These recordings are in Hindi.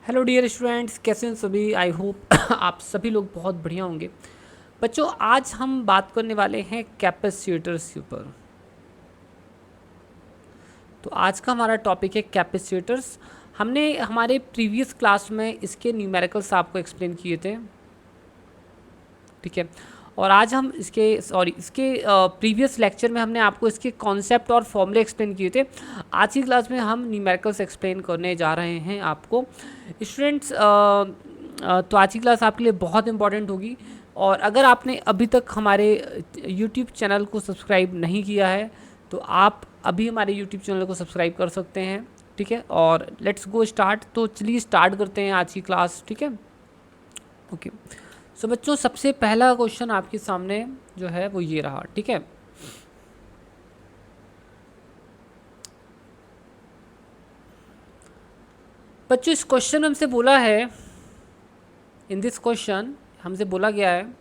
हेलो डियर स्टूडेंट्स, कैसे हैं सभी। आई होप आप सभी लोग बहुत बढ़िया होंगे। बच्चों, आज हम बात करने वाले हैं कैपेसिटर्स के ऊपर। तो आज का हमारा टॉपिक है कैपेसिटर्स। हमने हमारे प्रीवियस क्लास में इसके न्यूमेरिकल्स आपको एक्सप्लेन किए थे, ठीक है। और आज हम इसके प्रीवियस लेक्चर में हमने आपको इसके कॉन्सेप्ट और फॉर्मूले एक्सप्लेन किए थे। आज की क्लास में हम न्यूमेरिकल्स एक्सप्लेन करने जा रहे हैं आपको स्टूडेंट्स। तो आज की क्लास आपके लिए बहुत इंपॉर्टेंट होगी। और अगर आपने अभी तक हमारे यूट्यूब चैनल को सब्सक्राइब नहीं किया है तो आप अभी हमारे यूट्यूब चैनल को सब्सक्राइब कर सकते हैं, ठीक है। और लेट्स गो स्टार्ट। तो चलिए स्टार्ट करते हैं आज की क्लास, ठीक है। ओके। सो बच्चों, सबसे पहला क्वेश्चन आपके सामने जो है वो ये रहा, ठीक है। बच्चों, इस क्वेश्चन में हमसे बोला है, इन दिस क्वेश्चन हमसे बोला गया है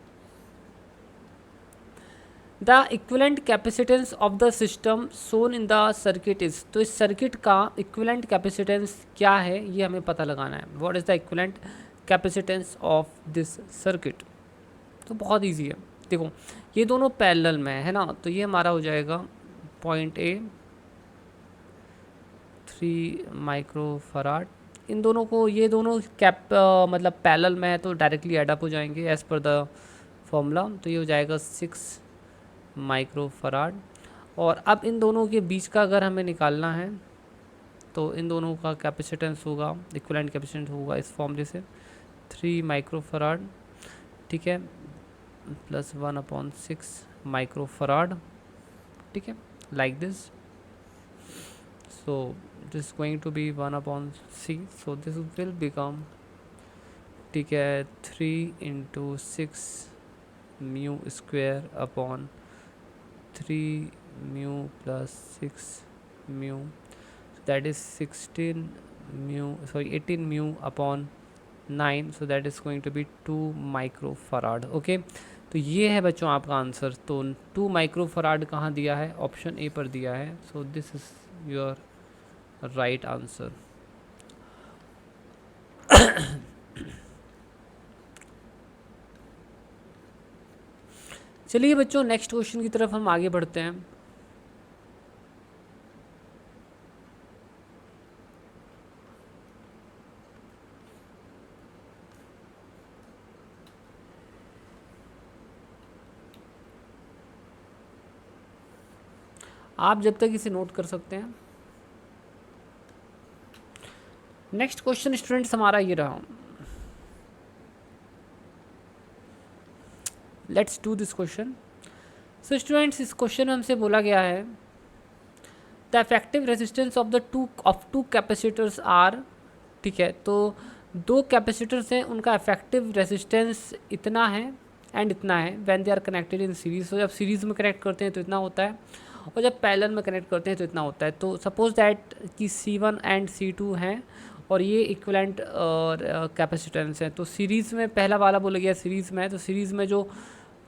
the equivalent capacitance of the system shown in the circuit is. तो इस सर्किट का इक्विवेलेंट कैपेसिटेंस क्या है ये हमें पता लगाना है। What is the equivalent capacitance of this circuit. तो बहुत इजी है। देखो, ये दोनों पैरेलल में है ना, तो ये हमारा हो जाएगा पॉइंट ए 3 माइक्रोफराड। इन दोनों को, ये दोनों मतलब पैरेलल में है तो डायरेक्टली एड अप हो जाएंगे एज पर द फॉर्मूला। तो ये हो जाएगा 6 माइक्रोफराड। और अब इन दोनों के बीच का अगर हमें निकालना है तो इन दोनों का कैपेसिटेंस होगा, इक्विवेलेंट कैपेसिटेंस होगा इस फॉर्मूले से 3 माइक्रोफराड, ठीक है, प्लस 1/6 माइक्रोफराड, ठीक है, like this. So this is going to be 1/c, so this will become, ठीक है, 3 into 6 mu square upon 3 mu plus 6 mu, so that is 18 mu upon 9, so that is going to be 2 microfarad। Okay, तो ये है बच्चों आपका आंसर। तो 2 माइक्रोफराड कहाँ दिया है? ऑप्शन ए पर दिया है। सो this is your right answer. चलिए बच्चों, नेक्स्ट क्वेश्चन की तरफ हम आगे बढ़ते हैं। आप जब तक इसे नोट कर सकते हैं। नेक्स्ट क्वेश्चन स्टूडेंट्स हमारा ये रहा। Let's do this question. So students, इस क्वेश्चन में हमसे बोला गया है the effective resistance of two capacitors are, ठीक है। तो दो कैपेसिटर्स हैं, उनका इफेक्टिव रेजिस्टेंस इतना है एंड इतना है when they are connected in series. तो जब सीरीज में कनेक्ट करते हैं तो इतना होता है, और जब पैरेलल में कनेक्ट करते हैं तो इतना होता है। तो सपोज दैट कि C1 एंड C2 हैं और ये इक्विवेलेंट कैपेसिटेंस है। तो सीरीज़ में पहला वाला बोला गया सीरीज़ में है, तो सीरीज़ में जो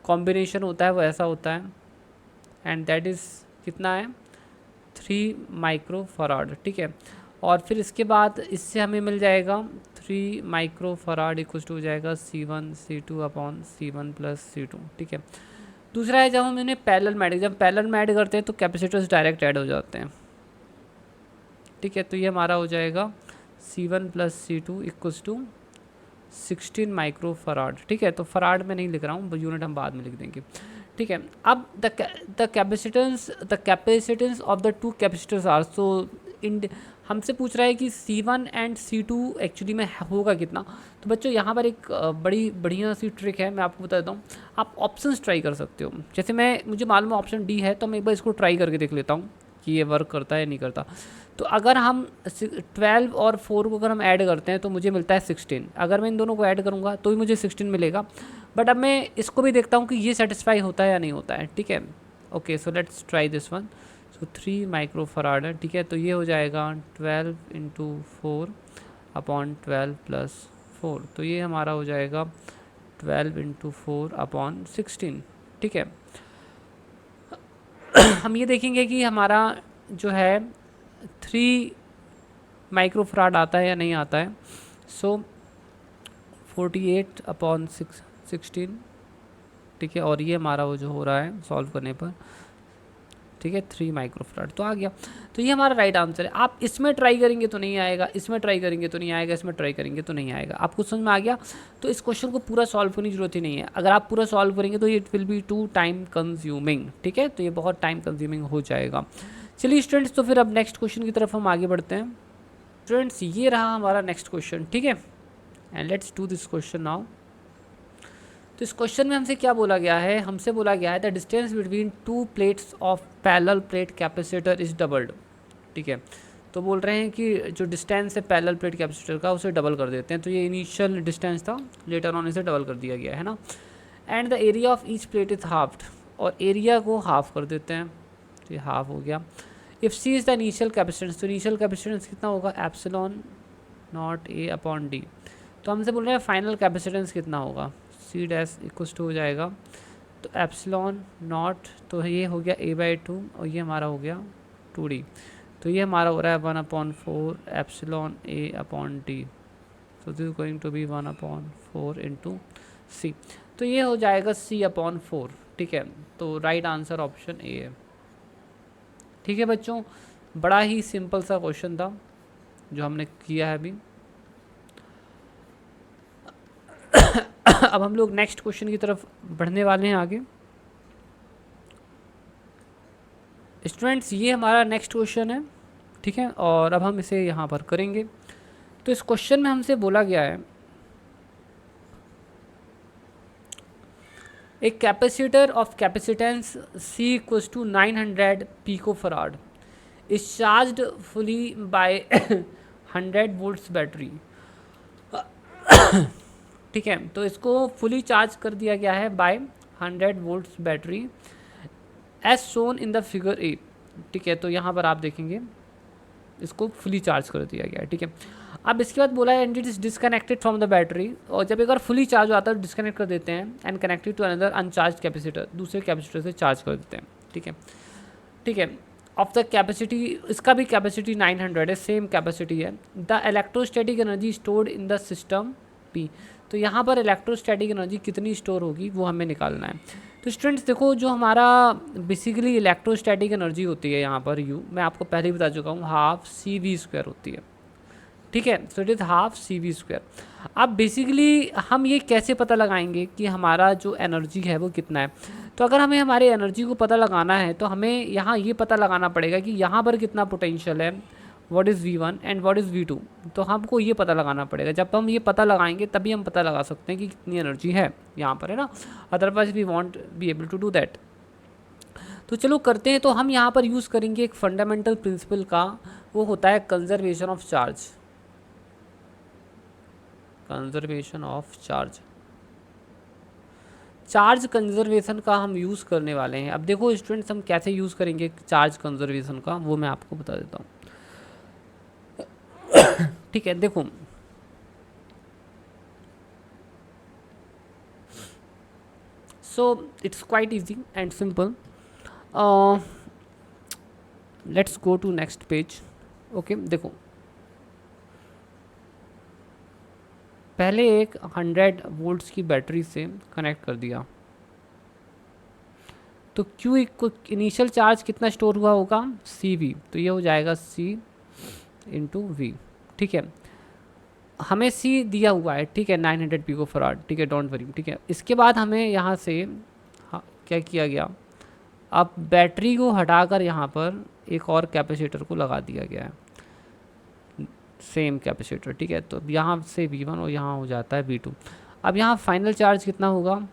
कॉम्बिनेशन होता है वो ऐसा होता है, एंड दैट इज़ कितना है 3 माइक्रोफराड, ठीक है। और फिर इसके बाद इससे हमें मिल जाएगा 3 माइक्रोफराड इक्वल टू हो जाएगा C1 C2 upon C1 plus C2, ठीक है। दूसरा है जब हम इन्हें पैरेलल में जब पैरेलल में ऐड करते हैं तो कैपेसिटर्स डायरेक्ट ऐड हो जाते हैं, ठीक है। तो ये हमारा हो जाएगा C1 plus C2 equals to 16 microfarad, ठीक है। तो फराड में नहीं लिख रहा हूँ, यूनिट हम बाद में लिख देंगे, ठीक है। अब the capacitance of the two capacitors are, so इन हमसे पूछ रहा है कि C1 एंड C2 एक्चुअली में होगा कितना। तो बच्चों यहाँ पर एक बड़ी बढ़िया सी ट्रिक है, मैं आपको बता देता हूँ। आप ऑप्शंस ट्राई कर सकते हो। जैसे मुझे मालूम है ऑप्शन डी है, तो मैं एक बार इसको ट्राई करके देख लेता हूँ कि ये वर्क करता है या नहीं करता। तो अगर हम 12 और 4 को अगर हम ऐड करते हैं तो मुझे मिलता है 16। अगर मैं इन दोनों को ऐड करूँगा तो भी मुझे 16 मिलेगा। बट अब मैं इसको भी देखता हूँ कि ये सेटिस्फाई होता है या नहीं होता है, ठीक है। Okay, so let's try this one. So 3 microfarad है, ठीक है। तो ये हो जाएगा 12 इंटू 4 अपॉन 12 प्लस 4। तो ये हमारा हो जाएगा 12 इंटू 4 अपॉन 16, ठीक है। हम ये देखेंगे कि हमारा जो है 3 माइक्रोफराड आता है या नहीं आता है। सो 48/16, ठीक है, और ये हमारा वो जो हो रहा है सॉल्व करने पर, ठीक है, 3 माइक्रोफराड तो आ गया। तो ये हमारा राइट आंसर है। आप इसमें ट्राई करेंगे तो नहीं आएगा, इसमें ट्राई करेंगे तो नहीं आएगा, इसमें ट्राई करेंगे तो नहीं आएगा। आपको समझ में आ गया? तो इस क्वेश्चन को पूरा सॉल्व करने की जरूरत ही नहीं है। अगर आप पूरा सॉल्व करेंगे तो it will be too time consuming, ठीक है, तो ये बहुत टाइम कंज्यूमिंग हो जाएगा। चलिए स्टूडेंट्स, तो फिर अब नेक्स्ट क्वेश्चन की तरफ हम आगे बढ़ते हैं। स्टूडेंट्स, ये रहा हमारा नेक्स्ट क्वेश्चन, ठीक है, and let's do this question now. तो इस क्वेश्चन में हमसे क्या बोला गया है? हमसे बोला गया है the distance between two plates of parallel plate capacitor is doubled, ठीक है। तो बोल रहे हैं कि जो डिस्टेंस है पैरेलल प्लेट कैपेसिटर का उसे डबल कर देते हैं। तो ये इनिशियल डिस्टेंस था, लेटर ऑन इसे डबल कर दिया गया है ना। And the area of each plate is halved, और एरिया को हाफ कर देते हैं, तो ये हाफ हो गया। If C is the initial capacitance, तो इनिशियल कैपेसिटेंस कितना होगा? Epsilon naught A upon D. तो हमसे बोल रहे हैं फाइनल कैपेसिटेंस कितना होगा? सी डैश इक्वल टू हो जाएगा तो एप्सिलॉन नॉट, तो ये हो गया a/2 और ये हमारा हो गया 2d। तो ये हमारा हो रहा है 1/4 एप्सिलॉन a अपॉन डी। तो this is going to be 1/4 into C. तो ये हो जाएगा c/4, ठीक है। तो राइट आंसर ऑप्शन ए है, ठीक है बच्चों। बड़ा ही सिंपल सा क्वेश्चन था जो हमने किया है अभी। अब हम लोग नेक्स्ट क्वेश्चन की तरफ बढ़ने वाले हैं आगे। स्टूडेंट्स, ये हमारा नेक्स्ट क्वेश्चन है, ठीक है, और अब हम इसे यहाँ पर करेंगे। तो इस क्वेश्चन में हमसे बोला गया है एक capacitor of capacitance C equals to 900 picofarad is charged fully by 100 volts battery, ठीक है। तो इसको फुली चार्ज कर दिया गया है by 100 volts battery as shown in the figure A, ठीक है। तो यहाँ पर आप देखेंगे इसको फुली चार्ज कर दिया गया है, ठीक है। अब इसके बाद बोला है and it is disconnected from the battery, और जब एक बार फुली चार्ज होता है डिसकनेक्ट कर देते हैं and connected to another uncharged capacitor, दूसरे कैपेसिटर से चार्ज कर देते हैं, ठीक है, ठीक है। ऑफ द कैपेसिटी, इसका भी कैपेसिटी 900 है, सेम कैपेसिटी है। The electrostatic energy stored in the system P, तो यहाँ पर इलेक्ट्रोस्टैटिक एनर्जी कितनी स्टोर होगी वो हमें निकालना है। तो स्टूडेंट्स देखो, जो हमारा बेसिकली इलेक्ट्रोस्टैटिक एनर्जी होती है यहाँ पर यू, मैं आपको पहले ही बता चुका हूँ, हाफ CV² होती है, ठीक है। So it is half CV²। अब बेसिकली हम ये कैसे पता लगाएंगे कि हमारा जो एनर्जी है वो कितना है? तो अगर हमें हमारे एनर्जी को पता लगाना है तो हमें यहाँ ये पता लगाना पड़ेगा कि यहाँ पर कितना पोटेंशियल है, what is V1 and what is V2। तो हमको ये पता लगाना पड़ेगा। जब हम ये पता लगाएंगे तभी हम पता लगा सकते हैं कि कितनी एनर्जी है यहाँ पर, है ना। Otherwise we won't be able to do that. तो चलो करते हैं। तो हम यहाँ पर यूज़ करेंगे एक फंडामेंटल प्रिंसिपल का, वो होता है conservation of charge, conservation of charge. Charge conservation का हम यूज़ करने वाले हैं। अब देखो स्टूडेंट्स, हम कैसे यूज़ करेंगे चार्ज कंजर्वेशन का वो मैं आपको बता देता हूँ, ठीक है। देखो so it's quite easy and simple. Let's go to next page. Okay, देखो पहले एक 100 वोल्ट्स की बैटरी से कनेक्ट कर दिया, तो Q इनिशियल चार्ज कितना स्टोर हुआ होगा? CV, तो ये हो जाएगा C इंटू V, ठीक है। हमें C दिया हुआ है, ठीक है, 900 पिकोफराड, ठीक है, डोंट वरी, ठीक है। इसके बाद हमें यहाँ से क्या किया गया, अब बैटरी को हटाकर यहाँ पर एक और कैपेसिटर को लगा दिया गया है, सेम कैपेसिटर, ठीक है। तो यहाँ से V1 और यहाँ हो जाता है V2। अब यहाँ फाइनल चार्ज कितना होगा?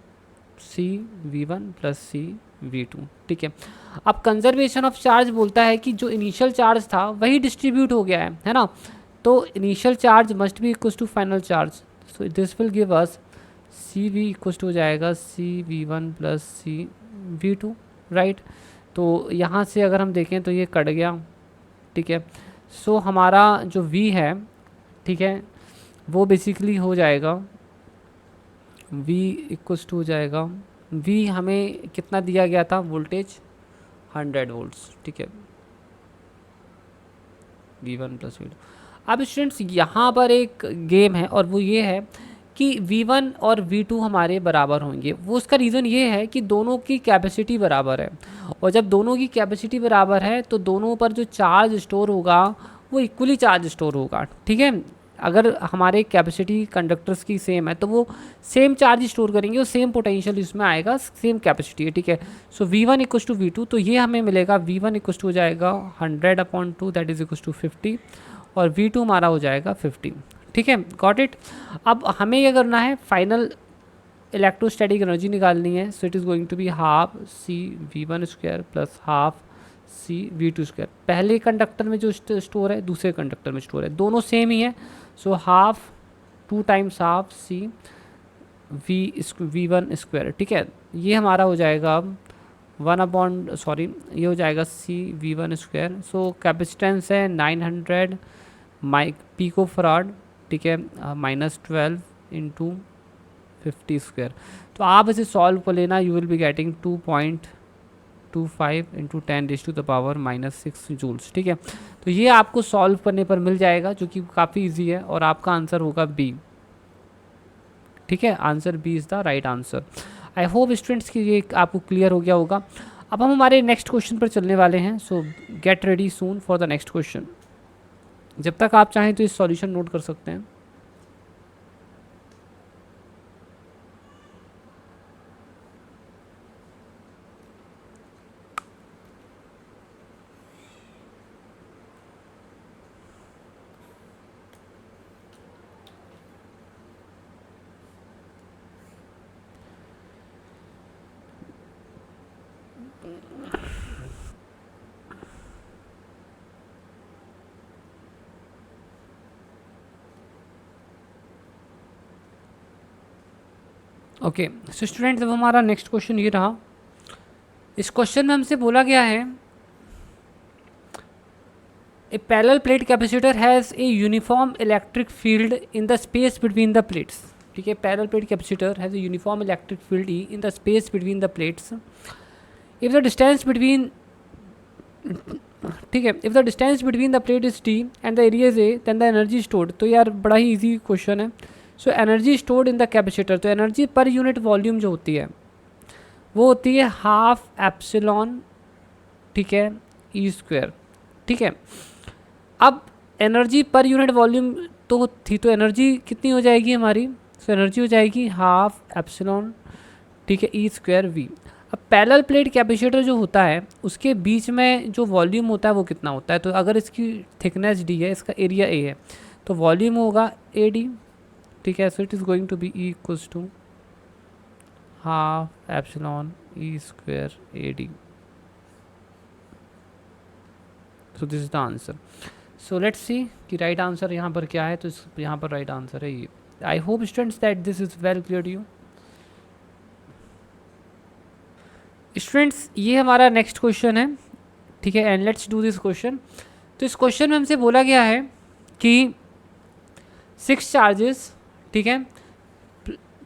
CV1 प्लस CV2, ठीक है। अब कंजर्वेशन ऑफ चार्ज बोलता है कि जो इनिशियल चार्ज था वही डिस्ट्रीब्यूट हो गया है ना। तो initial charge must be equal to final charge, so this will give us CV equal to हो जाएगा CV1 प्लस CV2, राइट। तो यहाँ से अगर हम देखें तो ये कट गया, ठीक है। सो हमारा जो V है, ठीक है, वो बेसिकली हो जाएगा V इक्वल्स टू हो जाएगा, V हमें कितना दिया गया था वोल्टेज? 100 वोल्ट्स, ठीक है, V1 प्लस V2। अब स्टूडेंट्स यहाँ पर एक गेम है और वो ये है कि V1 और V2 हमारे बराबर होंगे। वो उसका रीज़न ये है कि दोनों की कैपेसिटी बराबर है, और जब दोनों की कैपेसिटी बराबर है तो दोनों पर जो चार्ज स्टोर होगा वो इक्वली चार्ज स्टोर होगा। ठीक है, अगर हमारे कैपेसिटी कंडक्टर्स की सेम है तो वो सेम चार्ज स्टोर करेंगे और सेम पोटेंशियल इसमें आएगा, सेम कैपेसिटी है। ठीक है, सो V1 इक्वस टू V2, तो ये हमें मिलेगा V1 इक्वस टू हो जाएगा 100/2 दैट इज इक्वस टू 50, और V2 हमारा हो जाएगा 50। ठीक है, गॉट इट। अब हमें ये करना है, फाइनल इलेक्ट्रोस्टैटिक एनर्जी निकालनी है। So it is going to be half C V1² plus half C V2²। पहले कंडक्टर में जो स्टोर है दूसरे कंडक्टर में स्टोर है, दोनों सेम ही है। So half 2 times half V1²। ठीक है, ये हमारा हो जाएगा अब ये हो जाएगा C V1²। सो कैपेसिटेंस है 900 पिको फराड। ठीक है, -12 इंटू 50²। तो आप इसे सॉल्व कर लेना, you will be getting 2.25 into 10⁻⁻⁻6 joules. ठीक है, तो ये आपको सॉल्व करने पर मिल जाएगा, जो कि काफ़ी इजी है, और आपका आंसर होगा बी। ठीक है, answer B is the right answer. I hope students कि ये आपको क्लियर हो गया होगा। अब हम हमारे नेक्स्ट क्वेश्चन पर चलने वाले हैं। सो get ready soon for the next question. जब तक आप चाहें तो इस सॉल्यूशन नोट कर सकते हैं। ओके, सो स्टूडेंट्स अब हमारा नेक्स्ट क्वेश्चन ये रहा। इस क्वेश्चन में हमसे बोला गया है a parallel plate capacitor has a uniform electric field in the space between the plates. ठीक है, parallel plate capacitor has a uniform electric field E in the space between the plates if the distance between, ठीक है, if the distance between the plate is T and the area is A then the energy stored. तो यार बड़ा ही इजी क्वेश्चन है। So energy stored in the capacitor, तो एनर्जी पर यूनिट वॉल्यूम जो होती है वो होती है हाफ एप्सिलॉन, ठीक है, E²। ठीक है, अब एनर्जी पर यूनिट वॉल्यूम तो थी, तो एनर्जी कितनी हो जाएगी हमारी? सो एनर्जी हो जाएगी हाफ एप्सिलॉन, ठीक है, E²V। अब पैरेलल प्लेट कैपेसिटर जो होता है उसके बीच में जो वॉल्यूम होता है वो कितना होता है? तो अगर इसकी थिकनेस D है, इसका एरिया A है, तो वॉल्यूम होगा AD। ठीक है, so it is going to be E equals to half epsilon E² AD। So this is the answer. So let's see कि राइट आंसर यहाँ पर क्या है। तो यहाँ पर राइट आंसर है ये। I hope students that this is well clear to you. Students ये हमारा नेक्स्ट क्वेश्चन है, ठीक है, and let's do this question. तो इस क्वेश्चन में हमसे बोला गया है कि 6 चार्जेस, ठीक है,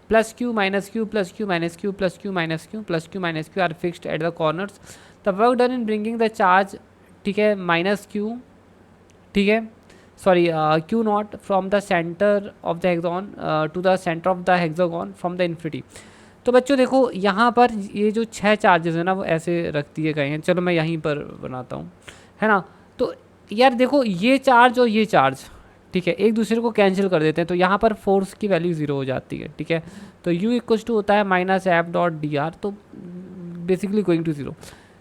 plus q minus q plus q minus q plus q minus q plus q minus q are fixed at the corners. The work done in bringing the charge, ठीक है, माइनस क्यू, ठीक है, sorry q not from the centre of the hexagon to the centre of the hexagon from the infinity. तो बच्चों देखो यहाँ पर ये जो 6 चार्जेस है ना वो ऐसे रख दिए गए हैं। चलो मैं यहीं पर बनाता हूँ, है ना। तो यार देखो ये चार्ज और ये चार्ज, ठीक है, एक दूसरे को कैंसिल कर देते हैं, तो यहाँ पर फोर्स की वैल्यू 0 हो जाती है। ठीक है, तो U इक्वल्स टू होता है -F.dr, तो बेसिकली गोइंग टू 0।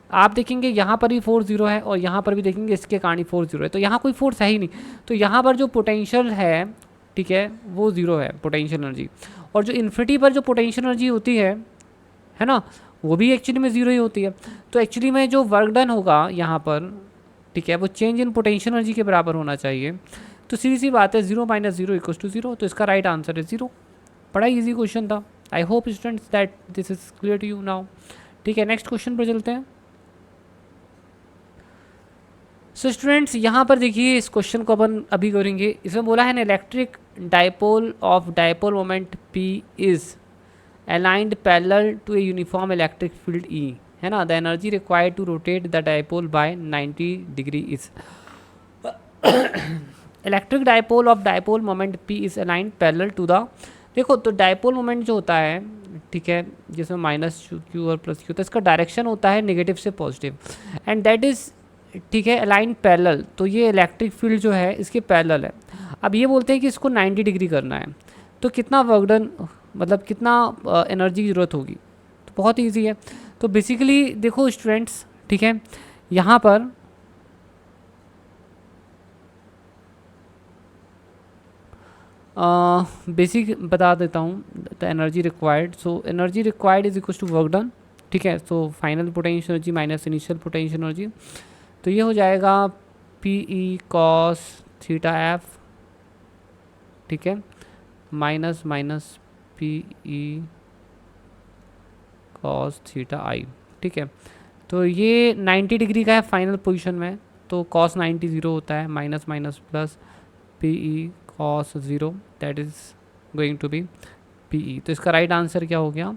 आप देखेंगे यहाँ पर भी फोर्स 0 है और यहाँ पर भी देखेंगे इसके कारण ही फोर्स 0 है, तो यहाँ कोई फोर्स है ही नहीं। तो यहाँ पर जो पोटेंशियल है, ठीक है, वो 0 है पोटेंशियल एनर्जी, और जो इन्फिनिटी पर जो पोटेंशियल एनर्जी होती है ना, वो भी एक्चुअली में 0 ही होती है। तो एक्चुअली में जो वर्क डन होगा यहाँ पर, ठीक है, वो चेंज इन पोटेंशियल एनर्जी के बराबर होना चाहिए। तो सीधी सी बात है 0 - 0 इक्वल्स टू 0, तो इसका राइट आंसर है 0। बड़ा इजी क्वेश्चन था। I hope students that this is clear to you now. ठीक है, नेक्स्ट क्वेश्चन पर चलते हैं। सो स्टूडेंट्स यहाँ पर देखिए इस क्वेश्चन को अपन अभी करेंगे। इसमें बोला है ना, electric dipole of dipole moment P is aligned parallel to a uniform electric field E, है ना। The energy required to rotate the dipole by 90 degree is. Electric dipole of dipole moment P is aligned parallel to the, देखो तो डायपोल मोमेंट जो होता है, ठीक है, जिसमें माइनस क्यू और प्लस क्यू, तो इसका डायरेक्शन होता है नेगेटिव से पॉजिटिव, एंड दैट इज़, ठीक है, अलाइन पैरेलल, तो ये इलेक्ट्रिक फील्ड जो है इसके पैरेलल है। अब ये बोलते हैं कि इसको 90 डिग्री करना है, तो कितना वर्क डन, मतलब कितना एनर्जी की ज़रूरत होगी, तो बहुत ईजी है। तो बेसिकली देखो स्टूडेंट्स, ठीक है, यहाँ पर बेसिक बता देता हूँ, the energy required, so energy required is equal to work done, ठीक है, so final potential energy minus initial potential energy, तो ये हो जाएगा P E cos theta F, ठीक है, minus minus P E cos theta I, ठीक है। तो ये 90 डिग्री का है फाइनल पोजीशन में, तो कॉस 90 ज़ीरो होता है, minus minus plus P E cos zero, that is going to be P E. तो इसका राइट आंसर क्या हो गया?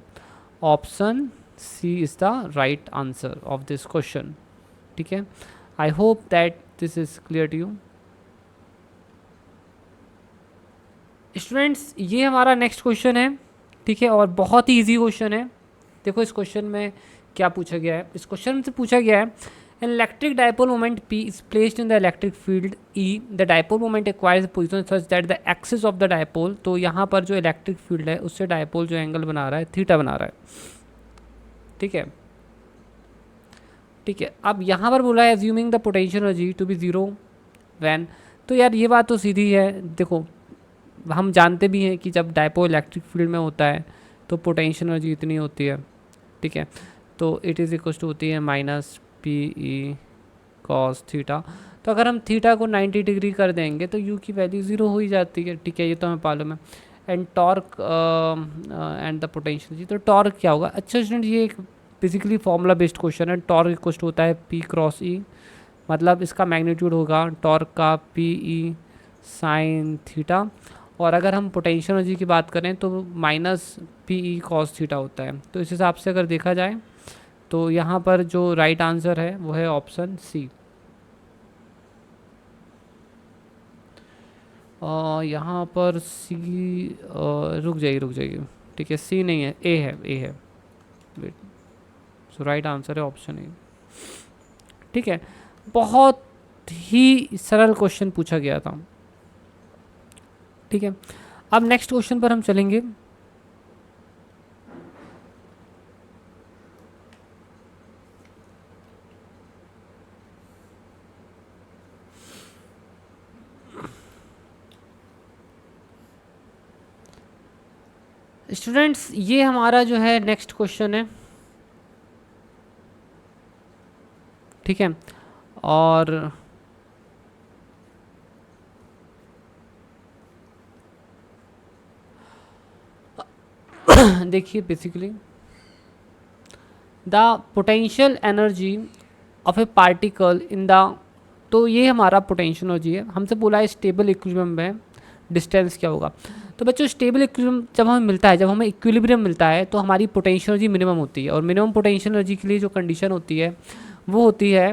Option C is the right answer of this question, ठीक है। I hope that this is clear to you students. ये हमारा नेक्स्ट क्वेश्चन है, ठीक है, और बहुत ही ईजी क्वेश्चन है। देखो इस क्वेश्चन में क्या पूछा गया है, इस क्वेश्चन से पूछा गया है an electric dipole moment P is placed in the electric field E, the dipole moment acquires a position such that the axis of the dipole, तो यहाँ पर जो इलेक्ट्रिक फील्ड है उससे डायपोल जो एंगल बना रहा है थीटा बना रहा है, ठीक है, ठीक है। अब यहाँ पर बोला है assuming the potential energy to be zero when, तो यार ये बात तो सीधी है, देखो हम जानते भी हैं कि जब डायपोल इलेक्ट्रिक फील्ड में होता है तो पोटेंशियल एनर्जी इतनी होती है, ठीक है, तो इट इज़ इक्वल टू होती है minus P E cos theta. तो अगर हम थीटा को 90 डिग्री कर देंगे तो यू की वैल्यू ज़ीरो हो ही जाती है, ठीक है, ये तो हमें मालूम है। And torque and the potential, तो टॉर्क क्या होगा? अच्छा स्टूडेंट, ये एक बेसिकली फॉर्मूला बेस्ड क्वेश्चन है। टॉर्क इक्वल टू होता है पी क्रॉस ई, मतलब इसका मैग्नीट्यूड होगा टॉर्क का पी ई साइन थीटा, और अगर हम पोटेंशियल एनर्जी की बात करें तो minus P E cos theta होता है। तो इस हिसाब से अगर देखा जाए तो यहाँ पर जो राइट आंसर है वो है ऑप्शन सी। यहाँ पर सी, रुक जाइए, ठीक है, सी नहीं है, ए है, वेट, सो राइट आंसर है ऑप्शन ए, ठीक है। बहुत ही सरल क्वेश्चन पूछा गया था, ठीक है। अब नेक्स्ट क्वेश्चन पर हम चलेंगे। स्टूडेंट्स ये हमारा जो है नेक्स्ट क्वेश्चन है, ठीक है, और देखिए basically the potential energy of A particle in the, तो ये हमारा पोटेंशियल एनर्जी है, हमसे बोला है स्टेबल इक्विलिब्रियम में डिस्टेंस क्या होगा। तो बच्चों स्टेबल इक्विलिब्रियम जब हमें मिलता है, जब हमें इक्विलिब्रियम मिलता है तो हमारी पोटेंशियल एनर्जी मिनिमम होती है, और मिनिमम पोटेंशियल एनर्जी के लिए जो कंडीशन होती है वो होती है,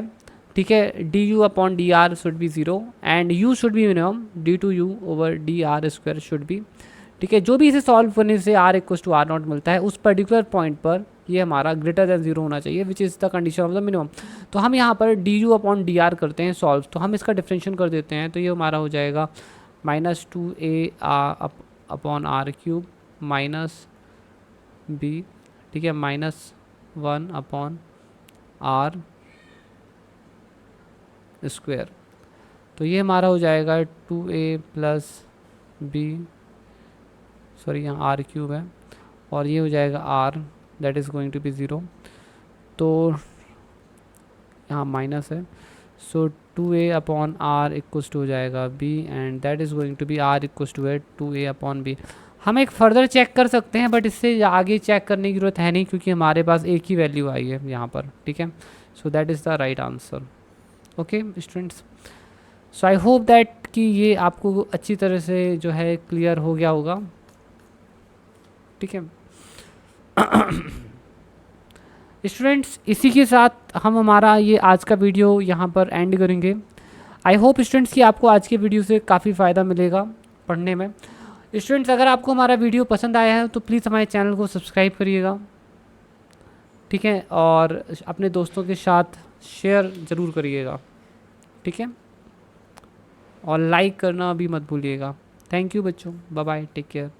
ठीक है, d u upon d r should be zero and u should be minimum d two u over d r square should be, ठीक है। जो भी इसे सॉल्व करने से r equal to r naught मिलता है उस पर्टिकुलर पॉइंट पर ये हमारा ग्रेटर दैन जीरो होना चाहिए, which is the condition of the minimum. तो हम यहाँ पर D u upon d are करते हैं सॉल्व, तो हम इसका डिफरेंशियल कर देते हैं, तो ये हमारा हो जाएगा minus 2a upon r cube minus b, ठीक है, माइनस 1 अपॉन आर स्क्वायर। तो ये हमारा हो जाएगा 2a प्लस बी, सॉरी यहाँ आर क्यूब है, और ये हो जाएगा r, that is going to be zero, तो यहाँ माइनस है, so 2a upon r equals to हो जाएगा b and that is going to be r equals to है 2a अपॉन b। हम एक फर्दर चेक कर सकते हैं बट इससे आगे चेक करने की ज़रूरत है नहीं क्योंकि हमारे पास एक ही वैल्यू आई है यहाँ पर, ठीक है। So that is the right answer, okay students. So I hope that कि ये आपको अच्छी तरह से जो है क्लियर हो गया होगा, ठीक है। स्टूडेंट्स इसी के साथ हम हमारा ये आज का वीडियो यहाँ पर एंड करेंगे। आई होप स्टूडेंट्स कि आपको आज के वीडियो से काफ़ी फ़ायदा मिलेगा पढ़ने में। स्टूडेंट्स अगर आपको हमारा वीडियो पसंद आया है तो प्लीज़ हमारे चैनल को सब्सक्राइब करिएगा, ठीक है, और अपने दोस्तों के साथ शेयर ज़रूर करिएगा, ठीक है, और लाइक करना भी मत भूलिएगा। थैंक यू बच्चों, बाय बाय, टेक केयर।